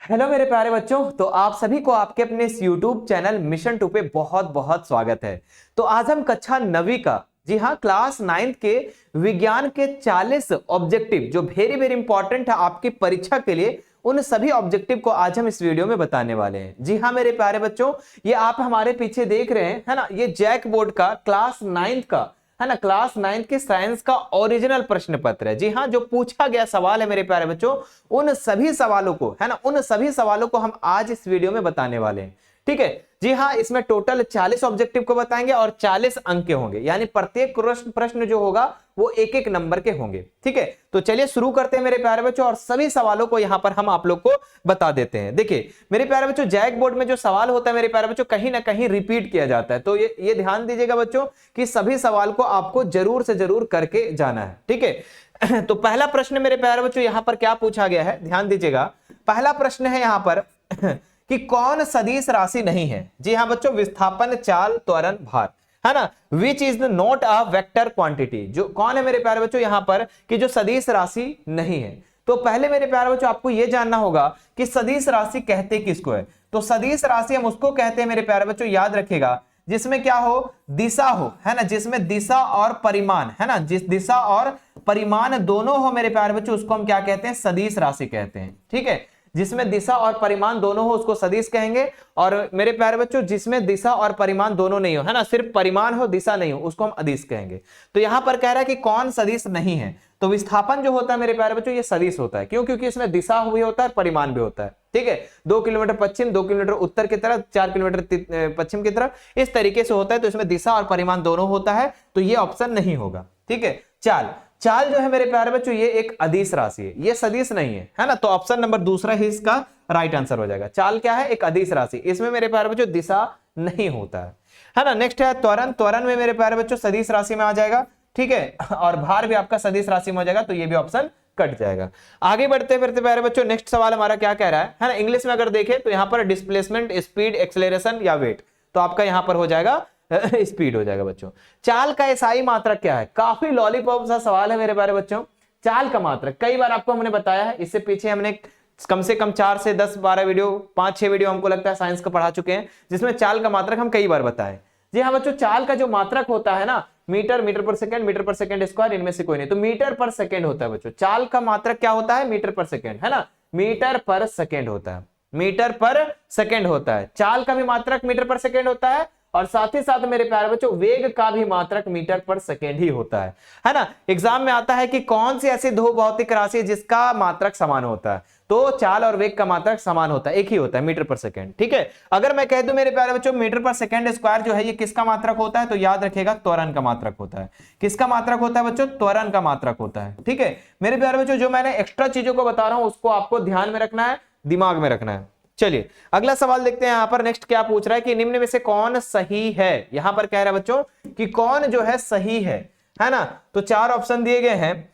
Hello मेरे प्यारे बच्चों। तो आप सभी को आपके अपने इस YouTube चैनल मिशन 2 पे बहुत बहुत स्वागत है। तो आज हम कक्षा 9वीं का, जी हाँ, क्लास 9th के विज्ञान के 40 ऑब्जेक्टिव जो वेरी वेरी इंपॉर्टेंट है आपकी परीक्षा के लिए, उन सभी ऑब्जेक्टिव को आज हम इस वीडियो में बताने वाले हैं। जी हाँ मेरे प्यारे बच्चों, ये आप हमारे पीछे देख रहे हैं, है ना, ये जैक बोर्ड का क्लास 9th का, है ना, क्लास 9th के साइंस का ओरिजिनल प्रश्न पत्र है। जी हाँ, जो पूछा गया सवाल है मेरे प्यारे बच्चों, उन सभी सवालों को, है ना, उन सभी सवालों को हम आज इस वीडियो में बताने वाले हैं। ठीक है, जी हाँ, इसमें टोटल 40 ऑब्जेक्टिव को बताएंगे और 40 अंक के होंगे, यानी प्रत्येक प्रश्न जो होगा वो एक एक नंबर के होंगे। ठीक है, तो चलिए शुरू करते हैं मेरे प्यारे बच्चों, और सभी सवालों को यहां पर हम आप लोग को बता देते हैं। देखिए मेरे प्यारे बच्चों, जैक बोर्ड में जो सवाल होता है मेरे प्यारे बच्चों, कहीं ना कहीं रिपीट किया जाता है। तो ये ध्यान दीजिएगा बच्चों कि सभी सवाल को आपको जरूर से जरूर करके जाना है। ठीक है, तो पहला प्रश्न मेरे प्यारे बच्चों यहां पर क्या पूछा गया है, ध्यान दीजिएगा। पहला प्रश्न है यहां पर कि कौन सदिश राशि नहीं है। जी हाँ बच्चों, विस्थापन, चाल, त्वरण, भार, है ना, which is not a vector quantity. जो कौन है मेरे प्यारे बच्चों यहां पर कि जो सदिश राशि नहीं है। तो पहले मेरे प्यारे बच्चों आपको यह जानना होगा कि सदिश राशि कहते किसको है। तो सदिश राशि हम उसको कहते हैं मेरे प्यारे बच्चों, याद रखिएगा, जिसमें क्या हो, दिशा हो, है ना, जिसमें दिशा और परिमाण, है ना, जिस दिशा और परिमाण दोनों हो मेरे प्यारे बच्चों, उसको हम क्या कहते हैं, सदिश राशि कहते हैं। ठीक है, जिसमें दिशा और परिमाण दोनों हो उसको सदिश कहेंगे। और मेरे प्यारे बच्चों, जिसमें दिशा और परिमाण दोनों नहीं हो, है ना, सिर्फ परिमाण हो दिशा नहीं हो, उसको हम अदिश कहेंगे। तो यहां पर कह रहा है कि कौन सदिश नहीं है। तो विस्थापन जो होता है मेरे प्यारे बच्चों, ये सदिश होता है। क्यों? क्योंकि इसमें दिशा भी होता है, परिमाण भी होता है। ठीक है, 2 किलोमीटर पश्चिम, 2 किलोमीटर उत्तर की तरफ, 4 किलोमीटर पश्चिम की तरफ, इस तरीके से होता है। तो इसमें दिशा और परिमाण दोनों होता है, तो ये ऑप्शन नहीं होगा। ठीक है, चाल, चाल जो है मेरे प्यारे बच्चों, ये एक अदिश राशि है, ये सदिश नहीं है ना। तो ऑप्शन नंबर दूसरा ही इसका राइट आंसर हो जाएगा। चाल क्या है, एक अदिश राशि, इसमें मेरे प्यारे बच्चों दिशा नहीं होता है ना। नेक्स्ट है त्वरण, त्वरण में मेरे प्यारे बच्चों सदिश राशि में आ जाएगा। ठीक है, और भार भी आपका सदिश राशि में हो जाएगा, तो ये भी ऑप्शन कट जाएगा। आगे बढ़ते फिरते प्यारे बच्चों, नेक्स्ट सवाल हमारा क्या कह रहा है ना, इंग्लिश में अगर देखें तो यहां पर डिस्प्लेसमेंट, स्पीड, एक्सेलरेशन या वेट, तो आपका यहां पर हो जाएगा स्पीड हो जाएगा बच्चों। चाल का एसआई मात्रक क्या है, काफी लॉलीपॉप सा सवाल है मेरे प्यारे बच्चों। चाल का मात्रक कई बार आपको हमने बताया है, इससे पीछे हमने कम से कम 4 से 10 12 वीडियो, 5-6 वीडियो हमको लगता है साइंस का पढ़ा चुके हैं, जिसमें चाल का मात्रक हम कई बार बताए। जी हाँ बच्चों, चाल का जो मात्रक होता है ना, मीटर, मीटर पर सेकंड, मीटर पर सेकंड स्क्वायर, इनमें से कोई नहीं, तो मीटर पर सेकंड होता है बच्चों। चाल का मात्रक क्या होता है, मीटर पर सेकंड, है ना, मीटर पर सेकंड होता है, मीटर पर सेकंड होता है। चाल का भी मात्रक मीटर पर सेकंड होता है, और साथ ही साथ मेरे प्यारे बच्चों वेग का भी मात्रक मीटर पर सेकेंड ही होता है ना। एग्जाम में आता है कि कौन सी ऐसी दो भौतिक राशि है जिसका मात्रक समान होता है, तो चाल और वेग का मात्रक समान होता है, एक ही होता है, मीटर पर सेकेंड। ठीक है, अगर मैं कह दूं मेरे प्यारे बच्चों मीटर पर सेकेंड स्क्वायर जो है ये किसका मात्रक होता है, तो याद रखिएगा त्वरण का मात्रक होता है। किसका मात्रक होता है बच्चों, त्वरण का मात्रक होता है। ठीक है मेरे प्यारे बच्चों, जो मैंने एक्स्ट्रा चीजों को बता रहा हूं उसको आपको ध्यान में रखना है, दिमाग में रखना है। चलिए अगला सवाल देखते हैं। यहां पर नेक्स्ट क्या पूछ रहा है कि निम्न में से कौन सही है। यहां पर कह रहा है बच्चों कि कौन जो है सही है ना। तो 4 ऑप्शन दिए गए हैं,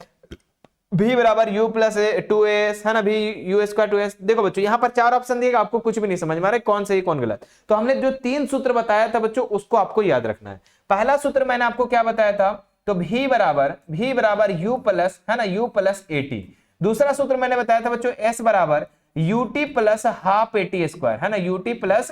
v बराबर u प्लस 2s, है ना, v u स्क्वायर 2s। देखो बच्चों यहां पर 4 ऑप्शन दिएगा, आपको कुछ भी नहीं समझ में आ रहा है कौन सही कौन गलत। तो हमने जो 3 सूत्र बताया था बच्चों, उसको आपको याद रखना है। पहला सूत्र मैंने आपको क्या बताया था, तो v बराबर u प्लस, है ना, u प्लस 80। दूसरा सूत्र मैंने बताया था बच्चों s बराबर ut प्लस हाफ 80 स्क्वायर, है ना, ut प्लस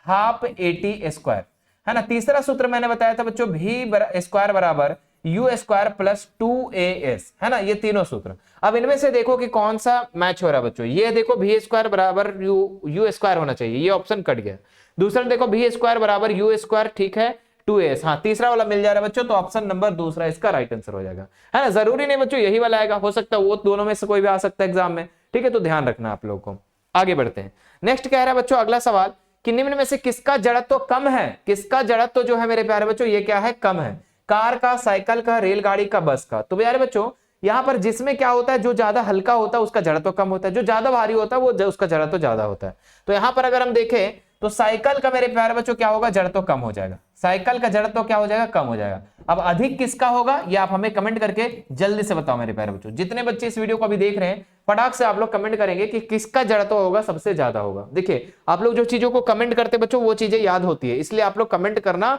हाफ 80 स्क्वायर, है ना। तीसरा सूत्र मैंने बताया था बच्चों v स्क्वायर बराबर u स्क्वायर प्लस 2as, है ना। ये तीनों सूत्र, अब इनमें से देखो कि कौन सा मैच हो रहा है बच्चों। ये देखो v स्क्वायर बराबर u स्क्वायर होना चाहिए, ये ऑप्शन कट गया। दूसरा देखो v स्क्वायर बराबर u स्क्वायर, ठीक है, 2as, हाँ, तीसरा वाला मिल जा रहा है बच्चों, तो ऑप्शन नंबर दूसरा इसका राइट आंसर हो जाएगा, है ना। जरूरी नहीं बच्चों यही वाला आएगा, हो सकता है वो दोनों में से कोई भी आ सकता है एग्जाम में। ठीक है, तो ध्यान रखना आप लोगों को। आगे बढ़ते हैं, नेक्स्ट कह रहा है बच्चों अगला सवाल कि निम्न में से किसका जड़त्व कम है। किसका जड़त्व जो है मेरे प्यारे बच्चों ये क्या है, कम है। कार का, साइकिल का, रेलगाड़ी का, बस का। तो प्यारे बच्चों यहां पर जिसमें क्या होता है, जो ज्यादा हल्का होता है उसका जड़त्व कम होता है, जो ज्यादा भारी होता है वो उसका जड़त्व ज्यादा होता है। तो यहां पर अगर हम देखें तो साइकिल का मेरे प्यारे बच्चों क्या होगा, जड़त्व कम हो जाएगा। साइकिल का जड़त्व क्या हो जाएगा, कम हो जाएगा। अब अधिक किसका होगा ये आप हमें कमेंट करके जल्दी से बताओ मेरे प्यारे बच्चों। जितने बच्चे इस वीडियो को अभी देख रहे हैं फटाक से आप लोग कमेंट करेंगे कि किसका जड़त्व होगा सबसे ज्यादा होगा। देखिए आप लोग जो चीजों को कमेंट करते बच्चों वो चीजें याद होती है, इसलिए आप लोग कमेंट करना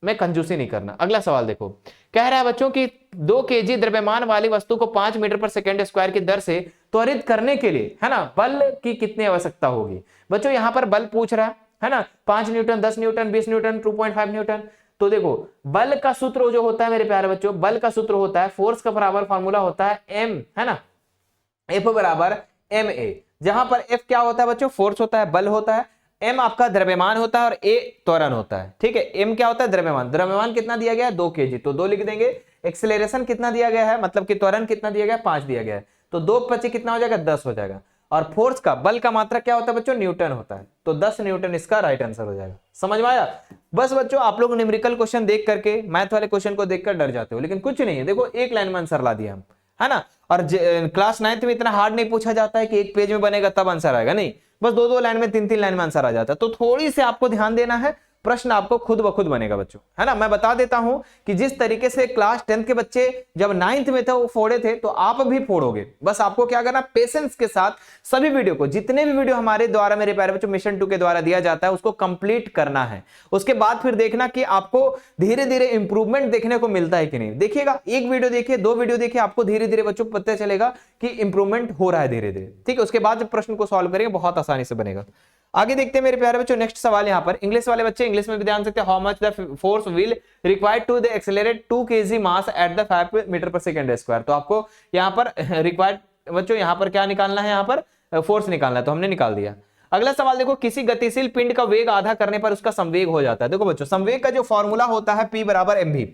में कंजूसी नहीं करना। अगला सवाल देखो, कह रहा है बच्चों कि 2 kg द्रव्यमान वाली वस्तु को 5 मीटर पर सेकेंड स्क्वायर की दर से त्वरित करने के लिए, है ना, बल की कितनी आवश्यकता होगी। बच्चों यहाँ पर बल पूछ रहा है ना, 5 न्यूटन, 10 न्यूटन, 20 न्यूटन, 2.5 न्यूटन। तो देखो बल का सूत्र जो होता है मेरे प्यारे बच्चों, बल का सूत्र होता है, फोर्स का बराबर फॉर्मूला होता है एम, है ना, एफ बराबर एम ए, जहां पर एफ क्या होता है बच्चों, फोर्स होता है, बल होता है, एम आपका द्रव्यमान होता है और ए त्वरण होता है। ठीक है, एम क्या होता है, द्रव्यमान। द्रव्यमान कितना दिया गया है, 2 kg, तो 2 लिख देंगे। एक्सेलरेशन कितना दिया गया है, मतलब कि त्वरण कितना दिया गया है, 5 दिया गया है, तो 2 + 5 कितना हो जाएगा, 10 हो जाएगा। और फोर्स का, बल का मात्रा क्या होता है बच्चों, न्यूटन होता है, तो 10 न्यूटन इसका राइट आंसर हो जाएगा। समझ में आया। बस बच्चों आप लोग न्यूमेरिकल क्वेश्चन देख करके, मैथ वाले क्वेश्चन को देखकर डर जाते हो, लेकिन कुछ नहीं है, देखो एक लाइन में आंसर ला दिया हम, है ना। और क्लास 9th में इतना हार्ड नहीं पूछा जाता है कि एक पेज में बनेगा तब आंसर आएगा, नहीं, बस 2-2 लाइन में, 3-3 लाइन में आंसर आ जाता है। तो थोड़ी सी आपको ध्यान देना है, प्रश्न आपको खुद ब खुद बनेगा बच्चों, है ना। मैं बता देता हूं कि जिस तरीके से क्लास 10th के बच्चे जब 9th में थे वो फोड़े थे, तो आप भी फोड़ोगे। बस आपको क्या करना, पेशेंस के साथ सभी वीडियो को, जितने भी वीडियो हमारे द्वारा मेरे प्यारे बच्चों मिशन 2 के द्वारा दिया जाता है, उसको कंप्लीट करना है। उसके बाद फिर देखना कि आपको धीरे धीरे इंप्रूवमेंट देखने को मिलता है कि नहीं। देखिएगा, एक वीडियो देखिए, 2 वीडियो देखिए, आपको धीरे धीरे बच्चों पता चलेगा कि इंप्रूवमेंट हो रहा है धीरे धीरे। ठीक है, उसके बाद जब प्रश्न को सॉल्व करेंगे बहुत आसानी से बनेगा। आगे देखते हैं मेरे प्यारे बच्चों, नेक्स्ट सवाल यहाँ पर इंग्लिश वाले बच्चे इंग्लिश में भी ध्यान सकते हैं। How much the force will required to the accelerate 2 kg mass at the 5 metre per second squared. तो आपको यहाँ पर रिक्वायर्ड बच्चों यहाँ पर क्या निकालना है, यहाँ पर फोर्स निकालना है, तो हमने निकाल दिया। अगला सवाल देखो, किसी गतिशील पिंड का वेग आधा करने पर उसका संवेग हो जाता है। देखो बच्चों, संवेग का जो फॉर्मूला होता है P = mv,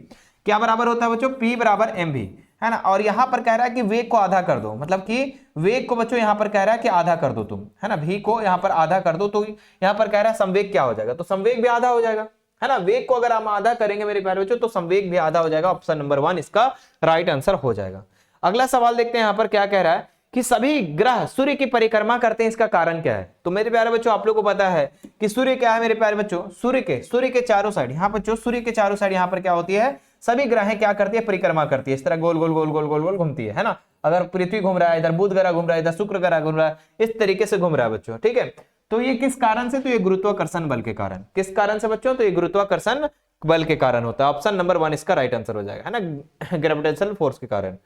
क्या बराबर होता है बच्चों, P = mv, है ना। और यहां पर कह रहा है कि वेग को आधा कर दो, मतलब कि वेग को बच्चों यहां पर कह रहा है कि आधा कर दो तुम, है ना, v को यहां पर आधा कर दो, तो यहां पर कह रहा है संवेग क्या हो जाएगा, तो संवेग भी आधा हो जाएगा, है ना। वेग को अगर हम आधा करेंगे मेरे प्यारे बच्चों, तो संवेग भी आधा हो जाएगा। ऑप्शन नंबर 1 इसका राइट आंसर हो जाएगा। अगला सवाल देखते हैं, यहां पर क्या कह रहा है कि सभी ग्रह सूर्य की परिक्रमा करते हैं, इसका कारण क्या है। तो मेरे प्यारे बच्चों आप लोगों को पता है कि सूर्य क्या है मेरे प्यारे बच्चों, सूर्य के चारों साइड, यहाँ पर जो सूर्य के चारों साइड यहाँ पर क्या होती है, सभी ग्रहें क्या करती है, परिक्रमा करती है, इस तरह गोल गोल गोल गोल गोल गोल घूमती है ना। अगर पृथ्वी घूम रहा है, इधर बुध ग्रह घूम रहा है, इधर शुक्र ग्रह घूम रहा है, इस तरीके से घूम रहा है बच्चों। ठीक है, तो ये किस कारण से, तो ये गुरुत्वाकर्षण बल के कारण। किस कारण से बच्चों, तो ये गुरुत्वाकर्षण बल के कारण होता है। ऑप्शन नंबर 1 इसका राइट आंसर हो जाएगा, है ना, ग्रेविटेशनल फोर्स के कारण।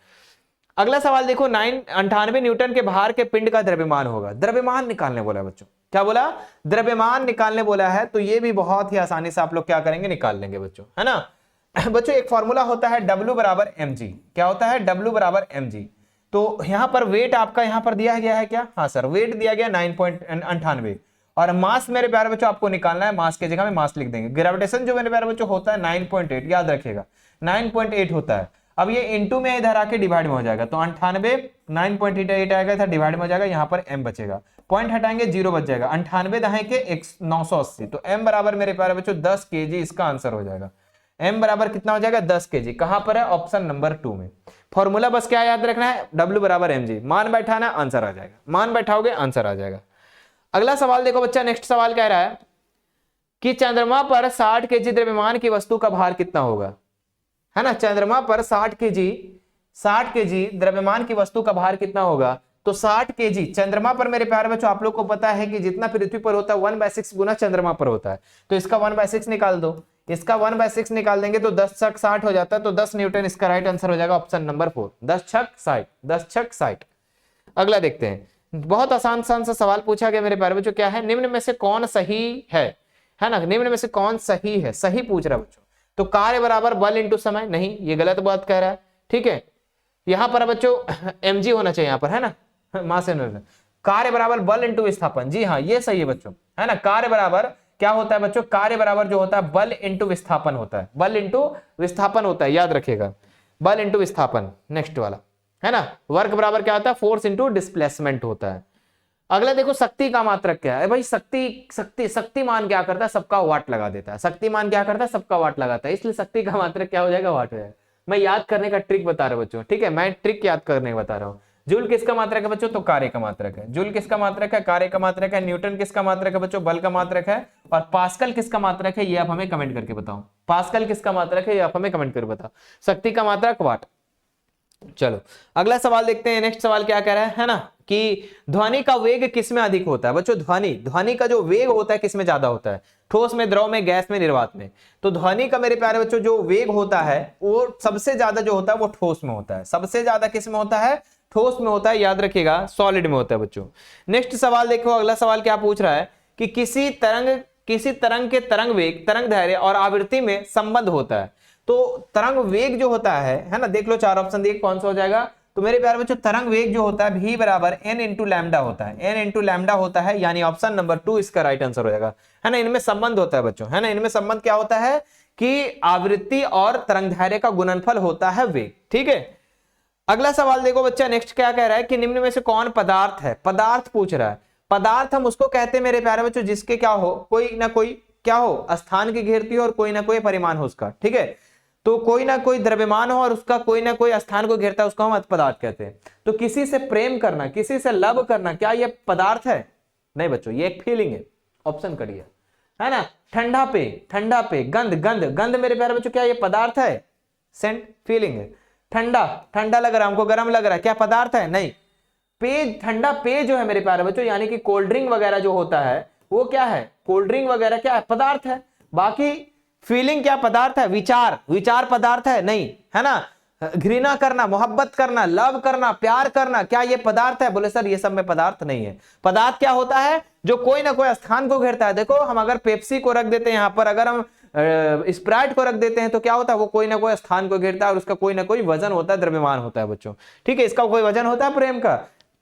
अगला सवाल देखो, 98 न्यूटन के भार के पिंड का द्रव्यमान होगा। द्रव्यमान निकालने बोला बच्चों, क्या बोला, द्रव्यमान निकालने बोला है। तो ये भी बहुत ही आसानी से आप लोग क्या करेंगे, निकाल लेंगे बच्चों, है ना। बच्चों एक फॉर्मूला होता है W = mg, क्या होता है, W = mg। तो यहां पर वेट आपका यहां पर दिया गया है क्या, हाँ सर, वेट दिया गया 9.98, और मास मेरे प्यारे बच्चों आपको निकालना है, मास की जगह में मास लिख देंगे। ग्रेविटेशन जो मेरे प्यारे बच्चों होता है 9.8, याद रखिएगा 9.8 होता है। अब ये इंटू में इधर आके डिवाइड में हो जाएगा, तो 98 9.88 आएगा, इधर डिवाइड में हो जाएगा, यहाँ पर m बचेगा, पॉइंट हटाएंगे 0 बच जाएगा, 98 दहाई के 980, तो m बराबर मेरे प्यारे बच्चों 10 kg इसका आंसर हो जाएगा। m बराबर कितना हो जाएगा, 10 kg, कहां पर है, ऑप्शन नंबर 2 में। फॉर्मूला बस क्या याद रखना है, W = mg, मान बैठाना, आंसर आ जाएगा, मान बैठाओगे आंसर आ जाएगा। अगला सवाल देखो बच्चा, नेक्स्ट सवाल कह रहा है कि चंद्रमा पर 60 kg द्रव्यमान की वस्तु का भार कितना होगा, है ना। चंद्रमा पर 60 kg द्रव्यमान की वस्तु का भार कितना होगा, तो 60 kg चंद्रमा पर मेरे प्यारे बच्चों आप लोग को पता है कि जितना पृथ्वी पर होता है 1/6 गुना चंद्रमा पर होता है, तो इसका 1/6 निकाल दो, इसका 1/6 निकाल देंगे तो 10 छक 60 हो जाता है, तो 10 न्यूटन इसका राइट आंसर हो जाएगा। ऑप्शन नंबर 4, 10 छक 60, 10 छक 60। अगला देखते हैं, बहुत आसान सा सवाल पूछा गया मेरे प्यारे बच्चों, क्या है, निम्न में से कौन सही है ना, निम्न में से कौन सही है, सही पूछ रहा है बच्चों। तो कार्य बराबर बल इंटू समय, नहीं, ये गलत बात कह रहा है। ठीक है, यहां पर बच्चों mg होना चाहिए, यहां पर, है ना, मास एनर्जी। कार्य बराबर बल इंटू विस्थापन, जी हाँ ये सही है बच्चों, है ना। कार्य बराबर क्या होता है बच्चों, कार्य बराबर जो होता है बल इंटू विस्थापन होता है, बल इंटू विस्थापन होता है, याद रखिएगा, बल इंटू विस्थापन। नेक्स्ट वाला, है ना, वर्क बराबर क्या होता है, फोर्स इंटू डिस्प्लेसमेंट होता है। अगला देखो, शक्ति का मात्रक क्या है भाई, शक्तिमान क्या करता है, सबका वाट लगा देता है। शक्तिमान क्या करता है, सबका वाट लगाता है, इसलिए शक्ति का मात्रक क्या हो जाएगा, वाट हो जाएगा। मैं याद करने का ट्रिक बता रहा हूं बच्चों, ठीक है, मैं ट्रिक याद करने बता रहा हूँ। जूल किसका मात्रक है बच्चों, तो कार्य का मात्रक है। जूल किसका मात्रक है, कार्य का मात्रक है। न्यूटन किसका मात्रक है बच्चों, बल का मात्रक है। और पास्कल किसका मात्रक है, ये आप हमें कमेंट करके बताओ। पास्कल किसका मात्रक है, ये आप हमें कमेंट करके बताओ। शक्ति का मात्रक वाट। चलो अगला सवाल देखते हैं। नेक्स्ट सवाल क्या कह रहा है ना, कि ध्वनि का वेग किस में अधिक होता है बच्चों। ध्वनि का जो वेग होता है किस में ज्यादा होता है, ठोस में, द्रव में, गैस में, निर्वात में। तो ध्वनि का मेरे प्यारे बच्चों जो वेग होता है वो सबसे ज्यादा जो होता है वो ठोस में होता है। सबसे ज्यादा किस में होता है, ठोस में होता है, याद रखिएगा सॉलिड में होता है बच्चों। नेक्स्ट सवाल देखो, अगला सवाल क्या पूछ रहा है कि किसी तरंग के तरंग वेग, तरंग दैर्घ्य और आवृत्ति में संबंध होता है। तो तरंग वेग जो होता है ना, देख लो चार ऑप्शन देख कौन सा हो जाएगा। तो मेरे प्यारे बच्चों तरंग वेग जो होता है v बराबर n इंटू लैम्डा होता है, n इंटू लैम्डा होता है, यानी ऑप्शन नंबर 2 इसका राइट आंसर हो जाएगा, है ना। इनमें संबंध होता है बच्चों, है ना, इनमें संबंध क्या होता है कि आवृत्ति और तरंगदैर्घ्य का गुणनफल होता है वेग, ठीक है। अगला सवाल देखो बच्चा, नेक्स्ट क्या कह रहा है कि निम्न में से कौन पदार्थ है, पदार्थ पूछ रहा है। पदार्थ हम उसको कहते हैं मेरे प्यारे बच्चों जिसके क्या हो, कोई ना कोई क्या हो, स्थान की घेरती हो और कोई ना कोई परिमाण हो उसका, ठीक है। तो कोई ना कोई द्रव्यमान हो और उसका कोई ना कोई स्थान को घेरता है, उसको हम पदार्थ कहते हैं। तो किसी से प्रेम करना, किसी से लव करना, क्या ये पदार्थ है? नहीं बच्चों, ये एक फीलिंग है, ऑप्शन करिए, है ना। ठंडा पे गंध, गंध मेरे प्यारे बच्चों क्या ये पदार्थ है? सेंट, फीलिंग है। ठंडा लग रहा है हमको, गर्म लग रहा है, क्या पदार्थ है? नहीं। पेय, ठंडा पेय जो है मेरे प्यारे बच्चों, यानी कि कोल्ड ड्रिंक वगैरह जो होता है वो क्या है? कोल्ड ड्रिंक वगैरह क्या है? पदार्थ है। बाकी फीलिंग क्या पदार्थ है? विचार पदार्थ है? नहीं, है ना। घृणा करना, मोहब्बत करना, लव करना, प्यार करना, क्या ये पदार्थ है? बोले सर ये सब में पदार्थ नहीं है। पदार्थ क्या होता है? जो कोई ना कोई स्थान को घेरता है। देखो हम अगर पेप्सी को रख देते हैं यहाँ पर, अगर हम स्प्राइट को रख देते हैं तो क्या होता है? वो कोई ना कोई स्थान को घेरता है और उसका कोई ना कोई वजन होता है, द्रव्यमान होता है बच्चों, ठीक है। इसका कोई वजन होता है प्रेम का?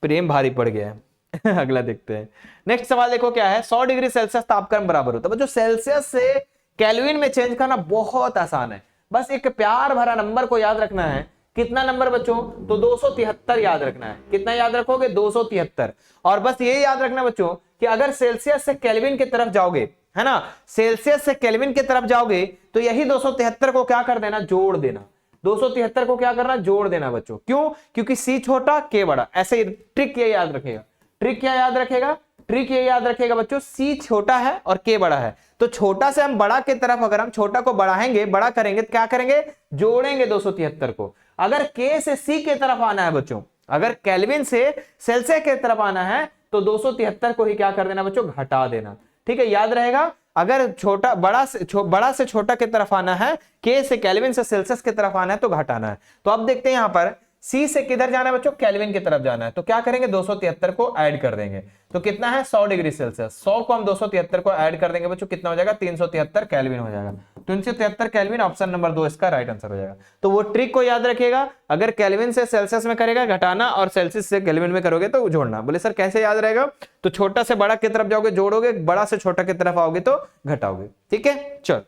प्रेम भारी पड़ गया है। अगला देखते हैं। नेक्स्ट सवाल देखो क्या है, 100 डिग्री सेल्सियस तापक्रम बराबर होता है बच्चों। सेल्सियस से केल्विन में चेंज करना बहुत आसान है, बस एक प्यार भरा नंबर को याद रखना है। कितना नंबर बच्चों? तो 273 याद रखना है। कितना याद रखोगे? 273। और बस ये याद रखना बच्चों कि अगर सेल्सियस से केल्विन की तरफ जाओगे, है ना, सेल्सियस से केल्विन की तरफ जाओगे तो यही 273 को क्या कर देना? जोड़ देना। 273 को क्या करना? जोड़ देना बच्चों। क्यों? क्योंकि सी छोटा के बड़ा। ऐसे ट्रिक ये याद रखेगा। ट्रिक क्या याद रखेगा? ट्रिक ये याद रखेगा बच्चों, सी छोटा है और के बड़ा है, तो छोटा से हम बड़ा की तरफ अगर हम छोटा को बढ़ाएंगे, बड़ा करेंगे तो क्या करेंगे? जोड़ेंगे 273 को। अगर के से सी की तरफ आना है बच्चों, अगर केल्विन से सेल्सियस की तरफ आना है तो 273 को ही क्या कर देना बच्चों? घटा देना, ठीक है। याद रहेगा, अगर बड़ा से छोटा की तरफ आना है, के से केल्विन से सेल्सियस की तरफ आना है तो घटाना है। तो अब देखते हैं यहां पर सी से किधर जाना है बच्चों? केल्विन की तरफ जाना है, तो क्या करेंगे? 273 को ऐड कर देंगे, तो कितना है? 100 डिग्री सेल्सियस। 100 को हम 273 को ऐड कर देंगे बच्चों, कितना हो जाएगा? 373 केल्विन हो जाएगा। 373 केल्विन, ऑप्शन नंबर 2 इसका राइट आंसर हो जाएगा। तो वो ट्रिक को याद रखिएगा, अगर केल्विन से सेल्सियस में करेगा घटाना और सेल्सियस से केल्विन में करोगे तो जोड़ना। बोले सर कैसे याद रहेगा? तो छोटा से बड़ा की तरफ जाओगे जोड़ोगे, बड़ा से छोटा की तरफ आओगे तो घटाओगे, ठीक है। चलो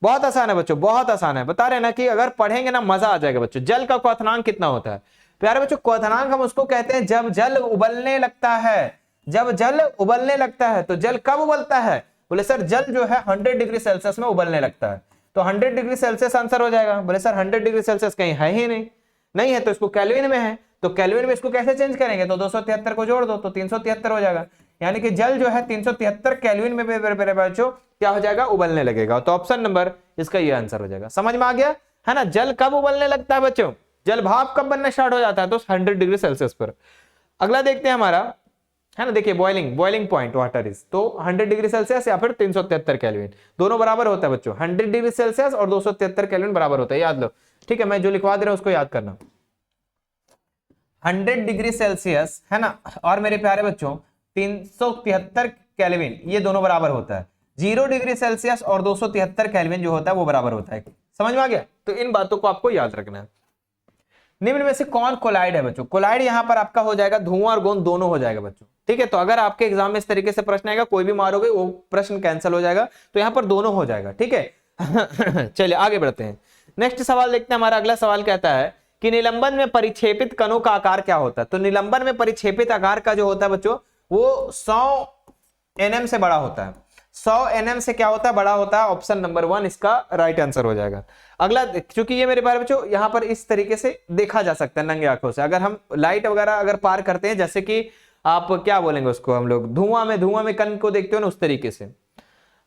बहुत आसान है बच्चों, बहुत आसान है। बता रहे ना कि अगर पढ़ेंगे ना मजा आ जाएगा बच्चों। जल का क्वथनांक कितना होता है प्यारे बच्चों? क्वथनांक हम उसको कहते हैं जब जल उबलने लगता है। जब जल उबलने लगता है, तो जल कब उबलता है? बोले सर जल जो है 100 डिग्री सेल्सियस में उबलने लगता है, तो 100 डिग्री सेल्सियस आंसर हो जाएगा। बोले सर 100 डिग्री सेल्सियस कहीं है ही नहीं है, तो इसको केल्विन में है, तो केल्विन में इसको कैसे चेंज करेंगे? तो 273 को जोड़ दो तो 373 हो जाएगा, यानी कि जल जो है 373 केल्विन में बच्चों क्या हो जाएगा? उबलने लगेगा। तो ऑप्शन नंबर इसका ये आंसर हो जाएगा। समझ में आ गया है ना? जल कब उबलने लगता है बच्चों? जल भाप कब बनना स्टार्ट हो जाता है? तो 100 डिग्री सेल्सियस पर। अगला देखते हैं हमारा, है ना, देखिए बॉइलिंग पॉइंट वाटर इज, तो 100 डिग्री सेल्सियस या फिर 373 केल्विन, दोनों बराबर होता है बच्चों। 100 डिग्री सेल्सियस और 273 केल्विन बराबर होता है, याद लो, ठीक है। मैं जो लिखवा दे रहा हूं उसको याद करना। 100 डिग्री सेल्सियस, है ना, और मेरे प्यारे बच्चों 373 केल्विन, ये दोनों बराबर होता है। 0 डिग्री सेल्सियस और 273 केल्विन जो होता है वो बराबर होता है। समझ में आ गया? तो इन बातों को आपको याद रखना है। निम्न में से कौन कोलाइड है बच्चों? कोलाइड यहां पर आपका हो जाएगा धुआं और गोंद दोनों हो जाएगा बच्चों, ठीक है। तो अगर आपके एग्जाम में इस तरीके से प्रश्न आएगा, कोई भी मारोगे वो प्रश्न कैंसिल हो जाएगा, तो यहां पर दोनों हो जाएगा, ठीक है। चलिए आगे बढ़ते हैं। नेक्स्ट सवाल देखते हैं। हमारा अगला सवाल कहता है कि निलंबन में परिक्षेपित कणों का आकार क्या होता है? तो निलंबन में परिक्षेपित आकार का जो होता है बच्चों वो 100 nm से बड़ा होता है। 100 nm से क्या होता है? बड़ा होता है। ऑप्शन नंबर 1 इसका राइट आंसर हो जाएगा। अगला, क्योंकि ये मेरे प्यारे बच्चों यहाँ पर इस तरीके से देखा जा सकता है नंगे आंखों से, अगर हम लाइट वगैरह अगर पार करते हैं, जैसे कि आप क्या बोलेंगे उसको, हम लोग धुआं में कण को देखते हो ना, उस तरीके से।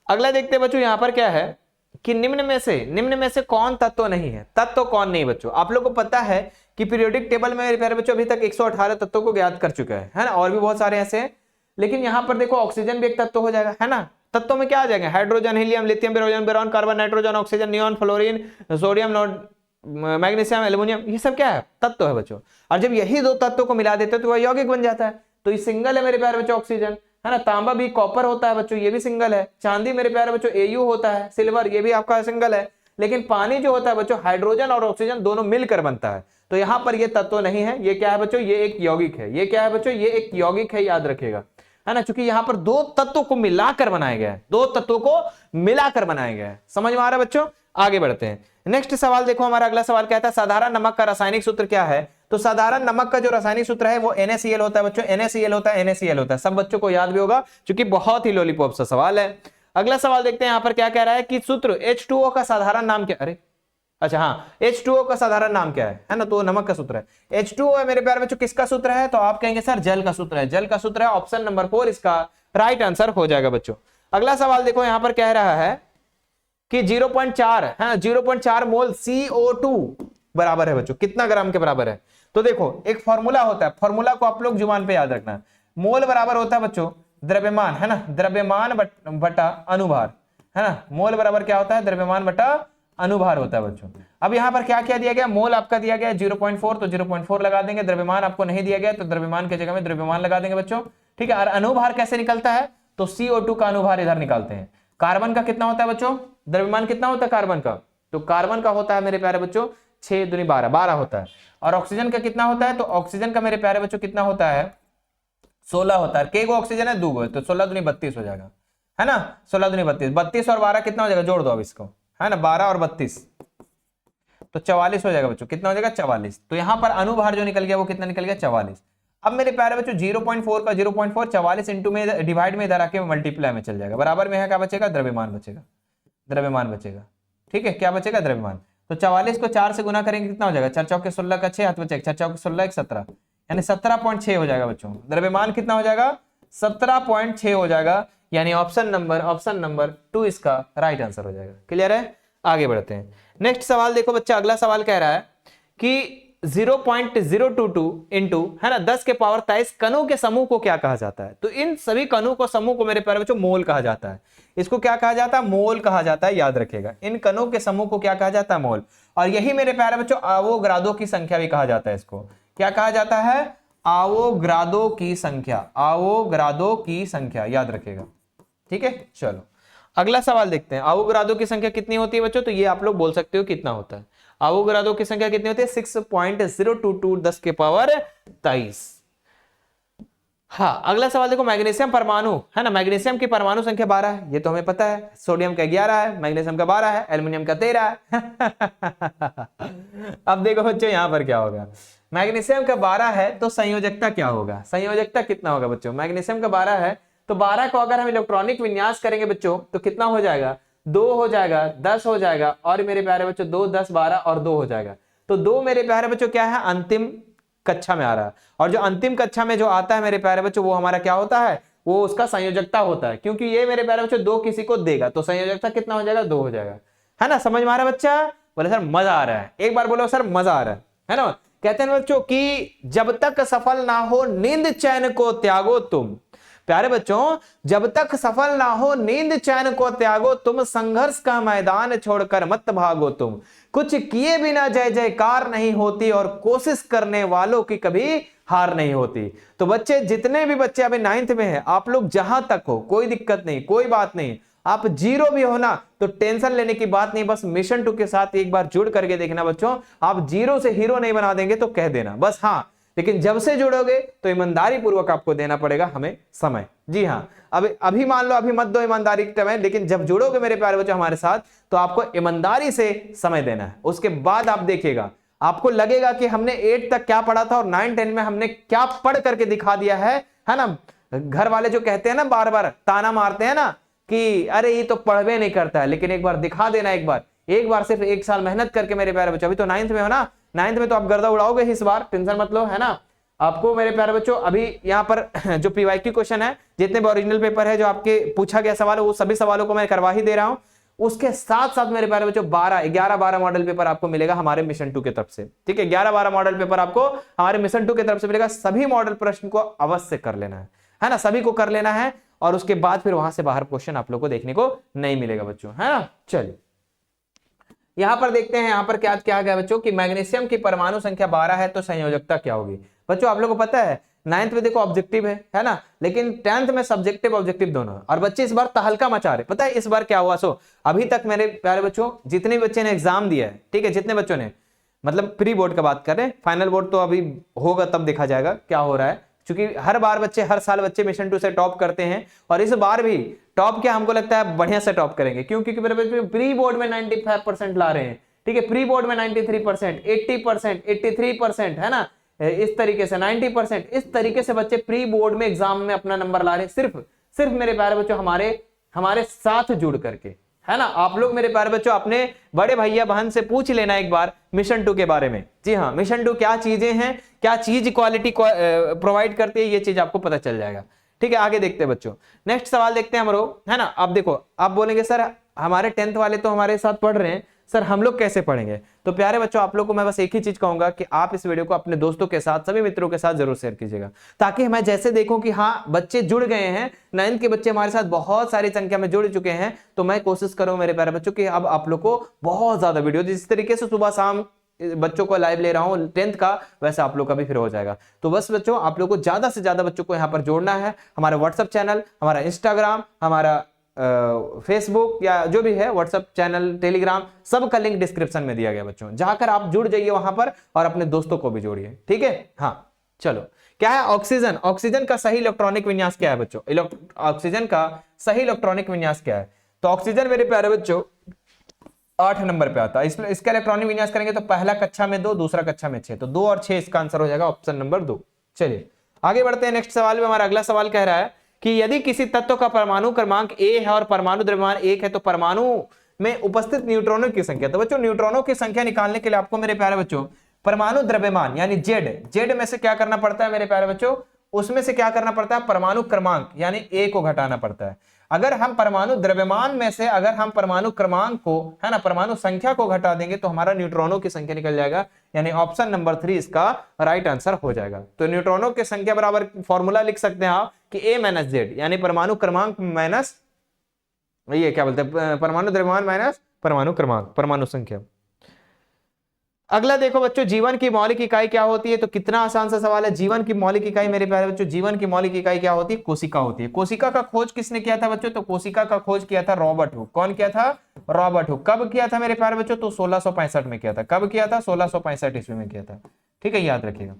अगला देखते हैं बच्चों, यहाँ पर क्या है कि निम्न में से कौन तत्व नहीं है? तत्व कौन नहीं बच्चों? आप लोग को पता है कि पीरियोडिक टेबल में मेरे प्यारे बच्चों अभी तक 118 तत्वों को ज्ञात कर चुका है ना, और भी बहुत सारे ऐसे हैं। लेकिन यहाँ पर देखो ऑक्सीजन भी एक तत्व हो जाएगा, है ना। तत्वों में क्या आ जाएंगे? Hydrogen, helium, lithium, boron, carbon, nitrogen, oxygen, neon, fluorine, sodium, magnesium, aluminium, ये सब क्या है? तत्व है बच्चों। और जब यही दो तत्वों को मिला देते हैं तो वह यौगिक बन जाता है। तो ये सिंगल है मेरे प्यारे बच्चों ऑक्सीजन, है ना। तांबा भी कॉपर होता है बच्चों, ये भी सिंगल है। चांदी मेरे प्यारे बच्चों Au होता है। सिल्वर ये भी आपका सिंगल है। लेकिन पानी जो होता है बच्चों, हाइड्रोजन और ऑक्सीजन दोनों मिलकर बनता है। तो यहां पर ये तत्व नहीं है, ये क्या है बच्चों? ये एक यौगिक है। ये क्या है बच्चों? ये एक यौगिक है, याद रखिएगा, है ना। क्योंकि यहां पर दो तत्वों को मिलाकर बनाया गया है, दो तत्वों को मिलाकर बनाया गया है। समझ में आ रहा है बच्चों? आगे बढ़ते हैं। नेक्स्ट सवाल देखो, हमारा अगला सवाल कहता है साधारण नमक का रासायनिक सूत्र क्या है? तो साधारण नमक का जो रासायनिक सूत्र है वो NaCl होता है बच्चों। NaCl होता है, NaCl होता है। सब बच्चों को याद भी होगा क्योंकि बहुत ही लॉलीपॉप सा सवाल है। अगला सवाल देखते हैं, यहां पर क्या कह रहा है कि सूत्र H2O का साधारण नाम क्या? अरे अच्छा हाँ, H2O का साधारण नाम क्या है ना। तो नमक का सूत्र है। H2O है मेरे प्यारे बच्चों, किसका सूत्र है? तो आप कहेंगे सर जल का सूत्र है। जल का सूत्र है, ऑप्शन नंबर 4 इसका राइट आंसर हो जाएगा बच्चों। अगला सवाल देखो, यहां पर कह रहा है कि 0.4 है ना, 0.4 मोल CO2 बराबर है बच्चों कितना ग्राम के बराबर है? तो देखो एक फॉर्मूला होता है, फॉर्मूला को आप लोग जुबान पे याद रखना। मोल बराबर होता है बच्चों द्रव्यमान, है ना, द्रव्यमान बटा अनुभार, है ना। मोल बराबर क्या होता है? द्रव्यमान बटा अनुभार होता है बच्चों। अब यहां पर क्या क्या दिया गया? मोल आपका दिया गया 0.4, तो 0.4 लगा देंगे। द्रव्यमान आपको नहीं दिया गया तो द्रव्यमान की जगह में द्रव्यमान लगा देंगे बच्चों, ठीक है। और अनुभार कैसे निकलता है? तो CO2 का अनुभार इधर निकालते हैं। कार्बन का कितना होता है बच्चों? द्रव्यमान कितना होता है कार्बन का? तो कार्बन का होता है मेरे प्यारे बच्चों 6 दूनी 12, 12 होता है। और ऑक्सीजन का कितना होता है? तो ऑक्सीजन का मेरे प्यारे बच्चों कितना होता है? 16 होता है। के गो ऑक्सीजन है? 2 गो, तो 16 दूनी 32 हो जाएगा, है ना। 16 दूनी 32, 32 और 12 कितना हो जाएगा? जोड़ दो अब इसको, है ना, 12 और 32 तो 44 हो जाएगा बच्चों। कितना हो जाएगा? 44। तो यहां पर अनुभार जो निकल गया वो कितना निकल गया? 44। अब मेरे प्यारे बच्चों 0.4 का 0.4 44 इंटू में डिवाइड में इधर आके मल्टीप्लाई में चल जाएगा। बराबर में है क्या बचेगा? द्रव्यमान बचेगा, द्रव्यमान बचेगा, ठीक है। क्या बचेगा? द्रव्यमान। तो 44 को 4 से गुना करेंगे कितना हो जाएगा? 4 चौके 16 का 6 हाथ बचेगा, 4 चौके 16 1 17, यानी 17.6 हो जाएगा बच्चों। द्रव्यमान कितना हो जाएगा? 17.6 हो जाएगा। यानी ऑप्शन नंबर 2 इसका राइट आंसर हो जाएगा। क्लियर है? आगे बढ़ते हैं। नेक्स्ट सवाल देखो बच्चा, अगला सवाल कह रहा है कि 0.022 इंटू, है ना, 10 के पावर 23 कणों के समूह को क्या कहा जाता है? तो इन सभी कणों को समूह को मेरे प्यारे बच्चों मोल कहा जाता है। इसको क्या कहा जाता है? मोल कहा जाता है, याद रखिएगा। इन कणों के समूह को क्या कहा जाता है? मोल। और यही मेरे प्यारे बच्चों आवोगाद्रो की संख्या भी कहा जाता है। इसको क्या कहा जाता है? आवोगाद्रो की संख्या, आवोगाद्रो की संख्या, याद रखिएगा, ठीक है। चलो अगला सवाल देखते हैं। आवोगाद्रो की संख्या कितनी होती है बच्चों? तो ये आप लोग बोल सकते हो कितना होता है। आवोगाद्रो की संख्या कितनी होती है? 6.022 10 के पावर 23। हाँ, अगला सवाल देखो, मैग्नीशियम परमाणु, है ना, मैग्नीशियम की परमाणु संख्या 12 है, ये तो हमें पता है। सोडियम का 11 है, मैग्नीशियम का 12 है, एल्युमिनियम का 13 है। अब देखो बच्चों यहां पर क्या होगा? मैग्नीशियम का 12 है तो संयोजकता क्या होगा? संयोजकता कितना होगा बच्चों? मैग्नीशियम का 12 है तो 12 को अगर हम इलेक्ट्रॉनिक विन्यास करेंगे बच्चों तो कितना हो जाएगा? 2 हो जाएगा, 10 हो जाएगा, और मेरे प्यारे बच्चों 2 10 12 और 2 हो जाएगा। तो 2 मेरे प्यारे बच्चों क्या है? अंतिम कक्षा में आ रहा है। और जो अंतिम कक्षा में जो आता है मेरे प्यारे बच्चों वो हमारा क्या होता है? वो उसका संयोजकता होता है। क्योंकि ये मेरे प्यारे बच्चों 2 किसी को देगा तो संयोजकता कितना हो जाएगा? 2 हो जाएगा, है ना। समझ में आ रहा है बच्चा? बोले सर मजा आ रहा है। एक बार बोलो सर मजा आ रहा है ना। कहते हैं बच्चों कि जब तक सफल ना हो नींद चैन को त्यागो तुम, प्यारे बच्चों जब तक सफल ना हो नींद चैन को त्यागो तुम, संघर्ष का मैदान छोड़कर मत भागो तुम, कुछ किए बिना जय जयकार नहीं होती और कोशिश करने वालों की कभी हार नहीं होती। तो बच्चे जितने भी बच्चे अभी 9th में हैं, आप लोग जहां तक हो कोई दिक्कत नहीं, कोई बात नहीं। आप 0 भी हो ना तो टेंशन लेने की बात नहीं। बस मिशन 2 के साथ एक बार जुड़ करके देखना बच्चों, आप 0 से हीरो नहीं बना देंगे तो कह देना बस। हाँ, लेकिन जब से जुड़ोगे तो ईमानदारी पूर्वक आपको देना पड़ेगा हमें समय। जी हाँ, अभी मान लो अभी मत दो ईमानदारी के समय, लेकिन जब जुड़ोगे मेरे प्यारे बच्चों हमारे साथ तो आपको ईमानदारी से समय देना है। उसके बाद आप देखिएगा, आपको लगेगा कि हमने 8 तक क्या पढ़ा था और 9 10 में हमने क्या पढ़ करके दिखा दिया है ना। घर वाले जो कहते हैं ना, बार बार ताना मारते हैं ना कि अरे ये तो पढ़वे नहीं करता है, लेकिन एक बार दिखा देना, एक बार सिर्फ 1 साल मेहनत करके मेरे प्यारे बच्चों। अभी तो 9th में हो ना, 9th में तो आप गर्दा उड़ाओगे इस बार, टेंशन मत लो, है ना। आपको मेरे प्यारे बच्चों अभी यहाँ पर जो पीवाईक्यू क्वेश्चन है, जितने भी ओरिजिनल पेपर है जो आपके पूछा गया सवाल है, वो सभी सवालों को मैं करवा ही दे रहा हूं। उसके साथ साथ मेरे प्यारे बच्चों 11 मॉडल पेपर आपको मिलेगा हमारे मिशन 2 की तरफ से, ठीक है। 11 मॉडल पेपर आपको हमारे मिशन 2 की तरफ से मिलेगा। सभी मॉडल प्रश्न को अवश्य कर लेना है ना, सभी को कर लेना है। और उसके बाद फिर वहां से बाहर क्वेश्चन आप लोग को देखने को नहीं मिलेगा बच्चों, है ना। चलिए यहां पर देखते हैं, यहां पर क्या क्या गया बच्चों कि मैग्नीशियम की परमाणु संख्या 12 है तो संयोजकता क्या होगी। बच्चों आप लोगों को पता है 9th में देखो ऑब्जेक्टिव है ना, लेकिन 10th में सब्जेक्टिव ऑब्जेक्टिव दोनों है। और बच्चे इस बार तहलका मचा रहे, पता है इस बार क्या हुआ। सो अभी तक मेरे प्यारे बच्चों जितने बच्चे ने एग्जाम दिया है, ठीक है, जितने बच्चों ने, मतलब प्री बोर्ड का बात कर रहे हैं, फाइनल बोर्ड तो अभी होगा तब देखा जाएगा क्या हो रहा है, क्योंकि हर बार बच्चे, हर साल बच्चे मिशन 2 से टॉप करते हैं और इस बार भी टॉप क्या हमको लगता है बढ़िया से टॉप करेंगे। क्यों? क्योंकि मेरे बच्चे प्री बोर्ड में 95% ला रहे हैं, ठीक है, प्री बोर्ड में 93%, 80%, 83% है ना, इस तरीके से 90%, इस तरीके से बच्चे प्री बोर्ड में एग्जाम में अपना नंबर ला रहे हैं, सिर्फ मेरे प्यारे बच्चों हमारे साथ जुड़ करके, है ना। आप लोग मेरे प्यारे बच्चों अपने बड़े भैया बहन से पूछ लेना एक बार मिशन 2 के बारे में। जी हाँ, मिशन 2 क्या चीजें हैं, क्या चीज क्वालिटी प्रोवाइड करती है, ये चीज आपको पता चल जाएगा। ठीक है, आगे देखते हैं बच्चों, नेक्स्ट सवाल देखते हैं हम लोग, है ना। अब देखो, आप बोलेंगे सर हमारे 10th वाले तो हमारे साथ पढ़ रहे हैं, सर हम लोग कैसे पढ़ेंगे। तो प्यारे बच्चों आप लोग को मैं बस एक ही चीज कहूंगा कि आप इस वीडियो को अपने दोस्तों के साथ, सभी मित्रों के साथ जरूर शेयर कीजिएगा, ताकि मैं जैसे देखूं कि हाँ बच्चे जुड़ गए हैं, 9th के बच्चे हमारे साथ बहुत सारी संख्या में जुड़ चुके हैं, तो मैं कोशिश करूं मेरे प्यारे बच्चों कि अब आप लोग को बहुत ज्यादा वीडियो, जिस तरीके से सुबह शाम बच्चों को लाइव ले रहा हूं 10th का, वैसे आप लोग का भी फिर हो जाएगा। तो बस बच्चों आप लोग को ज्यादा से ज्यादा बच्चों को यहां पर जोड़ना है। हमारा व्हाट्सएप चैनल, हमारा इंस्टाग्राम, हमारा फेसबुक या जो भी है व्हाट्सएप चैनल, टेलीग्राम, सब का लिंक डिस्क्रिप्शन में दिया गया बच्चों, जाकर आप जुड़ जाइए वहां पर और अपने दोस्तों को भी जोड़िए, ठीक है। हाँ चलो, क्या है ऑक्सीजन, ऑक्सीजन का सही इलेक्ट्रॉनिक विन्यास क्या है बच्चों, ऑक्सीजन का सही इलेक्ट्रॉनिक विन्यास क्या है। तो ऑक्सीजन मेरे प्यारे बच्चों 8 नंबर पे आता है। इसका इलेक्ट्रॉनिक विन्यास करेंगे तो पहला कक्षा में 2, दूसरा कक्षा में 6, तो 2 और 6 इसका आंसर हो जाएगा ऑप्शन नंबर 2। चलिए आगे बढ़ते हैं, नेक्स्ट सवाल में हमारा अगला सवाल कह रहा है कि यदि किसी तत्व का परमाणु क्रमांक A है और परमाणु द्रव्यमान 1 है तो परमाणु में उपस्थित न्यूट्रॉनों की संख्या। तो बच्चों न्यूट्रॉनों की संख्या निकालने के लिए आपको मेरे प्यारे बच्चों परमाणु द्रव्यमान यानी जेड में से क्या करना पड़ता है मेरे प्यारे बच्चों, उसमें से क्या करना पड़ता है, परमाणु क्रमांक यानी A को घटाना पड़ता है। अगर हम परमाणु द्रव्यमान में से अगर हम परमाणु क्रमांक को, है ना, परमाणु संख्या को घटा देंगे तो हमारा न्यूट्रॉनों की संख्या निकल जाएगा, यानी ऑप्शन नंबर 3 इसका राइट आंसर हो जाएगा। तो न्यूट्रॉनों की संख्या बराबर फॉर्मूला लिख सकते हैं आप कि A माइनस जेड, यानी परमाणु क्रमांक माइनस, ये क्या बोलते हैं, परमाणु द्रव्यमान माइनस परमाणु क्रमांक, परमाणु संख्या। अगला देखो बच्चों, जीवन की मौलिक इकाई क्या होती है। तो कितना आसान सा सवाल है, जीवन की मौलिक इकाई मेरे प्यारे बच्चों, जीवन की मौलिक इकाई क्या होती है, कोशिका होती है। कोशिका का खोज किसने किया था बच्चों, तो कोशिका का खोज किया था रॉबर्ट हुक। कौन किया था, रॉबर्ट हुक। कब किया था मेरे प्यारे बच्चों, तो 1665 में किया था। कब किया था, 1665 ईस्वी में किया था, ठीक है, याद रखिएगा।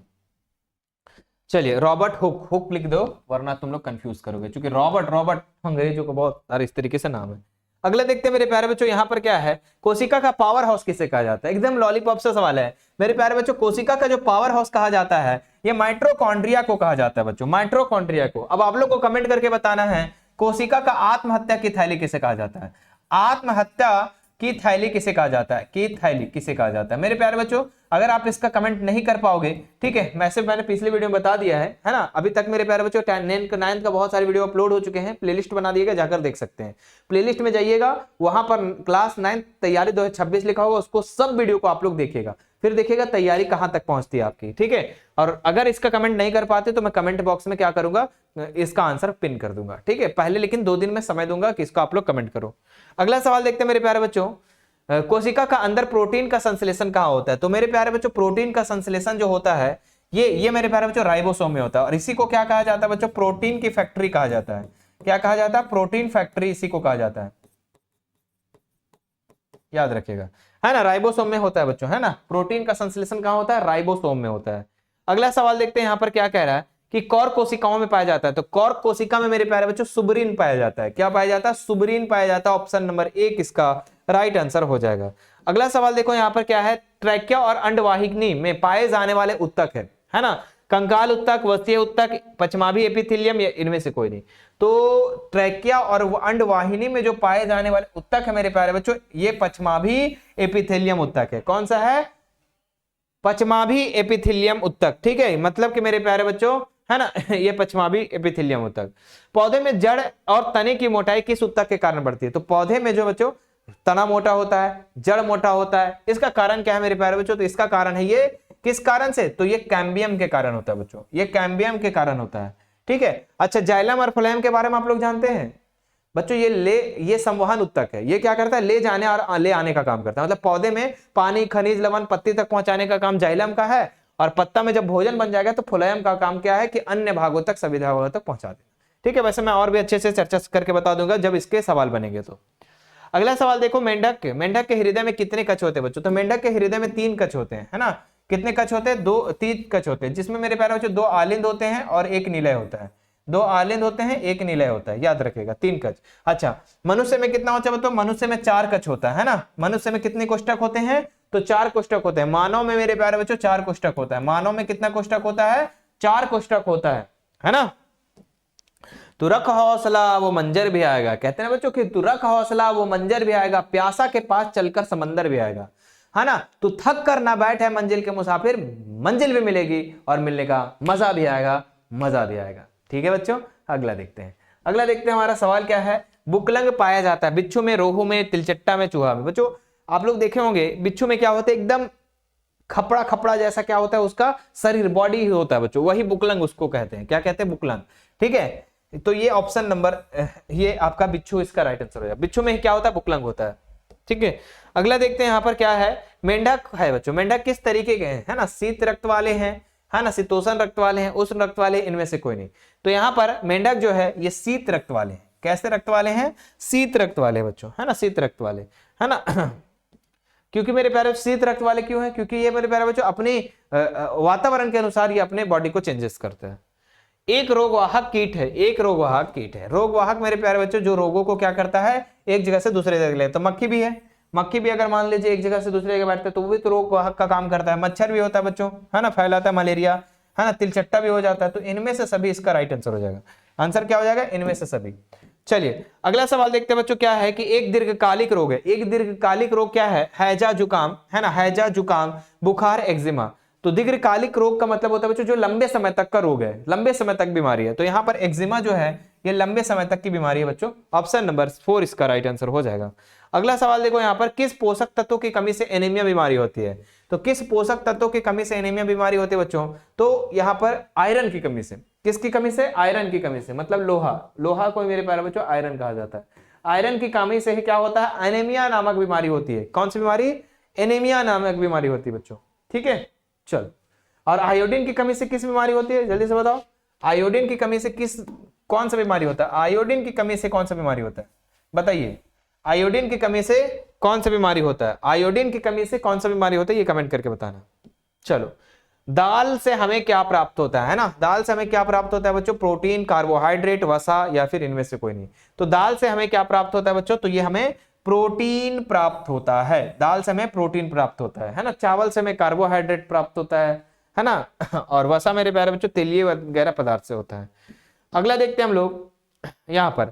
चलिए रॉबर्ट हुक, हुक लिख दो वरना तुम लोग कंफ्यूज करोगे, क्योंकि रॉबर्ट अंग्रेजों को बहुत सारे इस तरीके से नाम है। अगला देखते हैं मेरे प्यारे बच्चों, यहां पर क्या है, कोशिका का पावर हाउस किसे कहा जाता है। एकदम लॉलीपॉप से सवाल है मेरे प्यारे बच्चों। कोशिका का जो पावर हाउस कहा जाता है ये माइटोकॉन्ड्रिया को कहा जाता है बच्चों, माइटोकॉन्ड्रिया को। अब आप लोग को कमेंट करके बताना है कोशिका का आत्महत्या की थैली किसे कहा जाता है, आत्महत्या की थैली किसे कहा जाता है, की थैली किसे कहा जाता है मेरे प्यारे बच्चों। अगर आप इसका कमेंट नहीं कर पाओगे, ठीक है, मैंने पिछले वीडियो में बता दिया है ना। अभी तक मेरे प्यारे बच्चों 9th का बहुत सारे वीडियो अपलोड हो चुके हैं, प्लेलिस्ट बना दिएगा, जाकर देख सकते हैं। प्लेलिस्ट में जाइएगा, वहां पर क्लास 9 तैयारी 2026 लिखा होगा, उसको सब वीडियो को आप लोग देखिएगा, फिर देखिएगा तैयारी कहां तक पहुंचती है आपकी, ठीक है। और अगर इसका कमेंट नहीं कर पाते तो मैं कमेंट बॉक्स में क्या करूंगा, इसका आंसर पिन कर दूंगा, ठीक है। पहले लेकिन 2 दिन में समय दूंगा कि इसको आप लोग कमेंट करो। अगला सवाल देखते हैं मेरे प्यारे बच्चों, कोशिका का अंदर प्रोटीन का संश्लेषण कहां होता है। तो मेरे प्यारे बच्चों प्रोटीन का संश्लेषण जो होता है ये मेरे प्यारे बच्चों राइबोसोम में होता है, और इसी को क्या कहा जाता है बच्चों, प्रोटीन की फैक्ट्री कहा जाता है। क्या कहा जाता है, प्रोटीन फैक्ट्री, इसी को कहा जाता है, याद रखिएगा, है ना, राइबोसोम में होता है बच्चों, है ना। प्रोटीन का संश्लेषण कहां होता है, राइबोसोम में होता है। अगला सवाल देखते हैं, यहां पर क्या कह रहा है कि कॉर्क कोशिकाओं में पाया जाता है। तो कॉर्क कोशिका में मेरे प्यारे बच्चों सुबरीन पाया जाता है। क्या पाया जाता है, सुबरीन पाया जाता है। ऑप्शन नंबर 1 इसका राइट आंसर हो जाएगा। अगला सवाल देखो, यहां पर क्या है, ट्रैकिया और अंडवाहिनी में पाए जाने वाले उत्तक है ना, कंकाल उत्तक, वसीय उत्तक, पचमाभी एपिथेलियम, या इनमें से कोई नहीं। तो ट्रैकिया और अंडवाहिनी में जो पाए जाने वाले उत्तक है मेरे प्यारे बच्चों, ये पचमाभी एपिथेलियम उत्तक है। कौन सा है, पचमाभी एपिथेलियम उत्तक, ठीक है। मतलब कि मेरे प्यारे बच्चों, है ना, ये पचमाभी एपिथेलियम उत्तक। पौधे में जड़ और तने की मोटाई किस उत्तक के कारण बढ़ती है। तो पौधे में जो बच्चों तना मोटा होता है, जड़ मोटा होता है, इसका कारण क्या है मेरे प्यारे बच्चों, तो इसका कारण है ये, किस कारण से, तो ये कैम्बियम के कारण होता है बच्चों, ये कैम्बियम के कारण होता है, ठीक है। अच्छा, जाइलम और फ्लोएम के बारे में आप लोग जानते हैं। बच्चों ये ये संवहन उत्तक है, ये क्या करता है, ले जाने और ले आने का काम करता है। मतलब पौधे में पानी, खनिज, लवण पत्ती तक पहुंचाने का काम जाइलम का है, और पत्ता में जब भोजन बन जाएगा तो फुलयम का काम क्या है कि अन्य भागों तक, सभी भागों तक पहुंचा देना। ठीक है, वैसे मैं और भी अच्छे से चर्चा करके बता दूंगा जब इसके सवाल बनेंगे। तो अगला सवाल देखो, मेंढक के हृदय में कितने कच होते हैं बच्चों? तो मेंढक के हृदय में 3 कच होते हैं, है ना। कितने कच होते हैं? 3 कच होते हैं, जिसमें मेरे प्यारे बच्चों 2 आलिंद होते हैं और 1 निलय होता है। 2 आलिंद होते हैं, 1 निलय होता है, याद रखिएगा 3 कच। अच्छा, मनुष्य में कितना होता है बताओ? मनुष्य में 4 कच होता है ना। मनुष्य में कितने कोष्ठक होते हैं? तो 4 कोष्ठक होते हैं। मानव में मेरे प्यारे बच्चों 4 कोष्ठक होता है। मानव में कितना कोष्ठक होता है? 4 कोष्ठक होता है ना। तू रख हौसला वो मंजर भी आएगा, कहते हैं बच्चों कि तू रख हौसला वो मंजर भी आएगा, प्यासा के पास चलकर समंदर भी आएगा, है ना। तू थक कर ना बैठ है मंजिल के मुसाफिर, मंजिल भी मिलेगी और मिलने का मजा भी आएगा, मजा भी आएगा। ठीक है बच्चों, अगला देखते हैं। अगला देखते हैं हमारा सवाल क्या है। बुकलंग पाया जाता है बिच्छू में, रोहू में, तिलचट्टा में, चूहा में। बच्चों आप लोग देखे होंगे बिच्छू में क्या होता है, एकदम खपड़ा खपड़ा जैसा क्या होता है, उसका शरीर, बॉडी ही होता है बच्चों, वही बुकलंग उसको कहते हैं। क्या कहते हैं? बुकलंग। ठीक है, तो ये ऑप्शन नंबर, ये आपका बिच्छू इसका राइट आंसर हो जाएगा। बिच्छू में क्या होता है? बुकलंग होता है। ठीक है, अगला देखते हैं यहाँ पर क्या है। मेंढक है बच्चों, मेंढक किस तरीके के हैं, है ना। शीत रक्त वाले हैं, है ना, शीतोष्ण रक्त वाले हैं, उष्ण रक्त वाले, इनमें से कोई नहीं। तो यहाँ पर मेंढक जो है ये शीत रक्त वाले हैं। कैसे रक्त वाले हैं? शीत रक्त वाले बच्चों, है ना, शीत रक्त वाले, है ना। क्योंकि मेरे प्यारे शीत रक्त वाले क्यों है? क्योंकि ये मेरे प्यारे बच्चों अपने वातावरण के अनुसार ये अपने बॉडी को चेंजेस करते हैं। एक रोगवाहक कीट है, एक रोगवाहक कीट है। रोगवाहक मेरे प्यारे बच्चों जो रोगों को क्या करता है, एक जगह से दूसरे जगह ले। तो मक्खी भी है, मक्खी भी अगर मान लीजिए एक जगह से दूसरी जगह बैठते तो वो भी तो रोगवाहक का काम करता है। मच्छर भी होता है बच्चों, है ना, फैलाता है मलेरिया, है ना, तिलचट्टा भी हो जाता है। तो इनमें से सभी इसका राइट आंसर हो जाएगा। आंसर क्या हो जाएगा? इनमें से सभी। चलिए अगला सवाल देखते हैं बच्चों, क्या है कि एक दीर्घकालिक रोग है। एक दीर्घकालिक रोग क्या है? हैजा जुकाम, है ना, हैजा जुकाम, बुखार, एक्जिमा। तो दीर्घकालिक रोग का मतलब होता है बच्चों जो लंबे समय तक का रोग है, लंबे समय तक बीमारी है। तो यहाँ पर एक्जिमा जो है ये लंबे समय तक की बीमारी है बच्चों। ऑप्शन नंबर 4 इसका राइट आंसर हो जाएगा। अगला सवाल देखो यहाँ पर, किस पोषक तत्वों की कमी से एनीमिया बीमारी होती है? तो किस पोषक तत्वों की कमी से एनीमिया बीमारी होती है बच्चों? तो यहाँ पर आयरन की कमी से। किसकी कमी से? आयरन की कमी से, मतलब लोहा, लोहा को मेरे प्यारे बच्चों आयरन कहा जाता है। आयरन की कमी से ही क्या होता है? एनीमिया नामक बीमारी होती है। कौन सी बीमारी? एनीमिया नामक बीमारी होती है बच्चों। ठीक है, चल। और आयोडीन की कमी से किस बीमारी होती है? जल्दी से बताओ, आयोडीन की कमी से कौन सा बीमारी होता है? आयोडीन की कमी से कौन सा बीमारी होता है? बताइए, आयोडीन की कमी से कौन सा बीमारी होता है? आयोडीन की कमी से कौन सा बीमारी होता है, ये कमेंट करके बताना। चलो, दाल से हमें क्या प्राप्त होता है ना, दाल से हमें क्या प्राप्त होता है बच्चों? प्रोटीन, कार्बोहाइड्रेट, वसा, या फिर इनमें से कोई नहीं। तो दाल से हमें क्या प्राप्त होता है बच्चों? तो ये हमें प्रोटीन प्राप्त होता है। दाल से हमें प्रोटीन प्राप्त होता है ना। चावल से हमें कार्बोहाइड्रेट प्राप्त होता है ना। और वसा मेरे प्यारे बच्चों तेलीय वगैरह पदार्थ से होता है। अगला देखते हैं हम लोग यहाँ पर,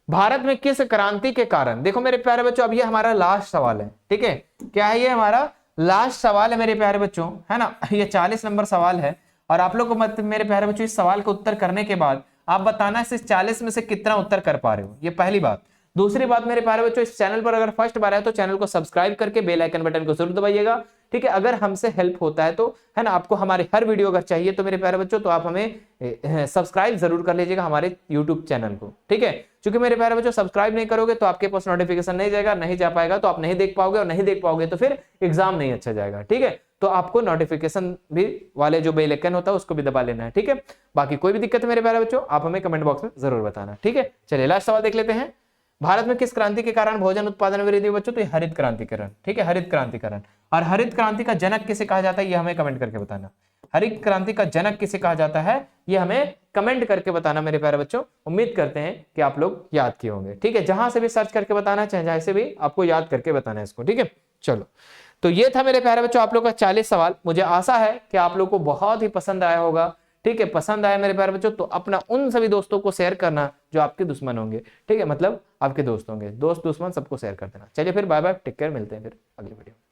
भारत में किस क्रांति के कारण, देखो मेरे प्यारे बच्चों अब ये हमारा लास्ट सवाल है। ठीक है, क्या है? ये हमारा लास्ट सवाल है मेरे प्यारे बच्चों, है ना। ये 40 नंबर सवाल है और आप लोग को मेरे प्यारे बच्चों इस सवाल का उत्तर करने के बाद आप बताना इस 40 में से कितना उत्तर कर पा रहे हो। ये पहली बात। दूसरी बात मेरे प्यारे बच्चों, इस चैनल पर अगर फर्स्ट बार है तो चैनल को सब्सक्राइब करके बेल आइकन बटन को जरूर दबाइएगा। ठीक है, अगर हमसे हेल्प होता है तो, है ना, आपको हमारे हर वीडियो अगर चाहिए तो मेरे प्यारे बच्चों तो आप हमें सब्सक्राइब जरूर कर लीजिएगा हमारे यूट्यूब चैनल को। ठीक है, क्योंकि मेरे प्यारे बच्चों सब्सक्राइब नहीं करोगे तो आपके पास नोटिफिकेशन नहीं जाएगा, नहीं जा पाएगा तो आप नहीं देख पाओगे, और नहीं देख पाओगे तो फिर एग्जाम नहीं अच्छा जाएगा। ठीक है, तो आपको नोटिफिकेशन भी वाले जो बेल आइकन होता है उसको भी दबा लेना है। ठीक है, बाकी कोई भी दिक्कत है मेरे प्यारे बच्चों आप हमें कमेंट बॉक्स में जरूर बताना। ठीक है, चलिए लास्ट सवाल देख लेते हैं। भारत में किस क्रांति के कारण भोजन उत्पादन में वृद्धि बच्चों? तो हरित क्रांतिकरण। ठीक है, हरित क्रांतिकरण। और हरित क्रांति का जनक किसे कहा जाता है ये हमें कमेंट करके बताना। हरित क्रांति का जनक किसे कहा जाता है ये हमें कमेंट करके बताना मेरे प्यारे बच्चों। उम्मीद करते हैं कि आप लोग याद किए होंगे। ठीक है, जहां से भी सर्च करके बताना, चाहे जहां से भी आपको याद करके बताना है इसको। ठीक है, चलो, तो ये था मेरे प्यारे बच्चों आप लोग का 40 सवाल। मुझे आशा है कि आप लोग को बहुत ही पसंद आया होगा। ठीक है, पसंद आया मेरे प्यारे बच्चों तो अपना उन सभी दोस्तों को शेयर करना जो आपके दुश्मन होंगे। ठीक है, मतलब आपके दोस्त होंगे, दोस्त दुश्मन सबको शेयर कर देना। चलिए फिर बाय बाय, टेक केयर, मिलते हैं फिर अगली वीडियो में।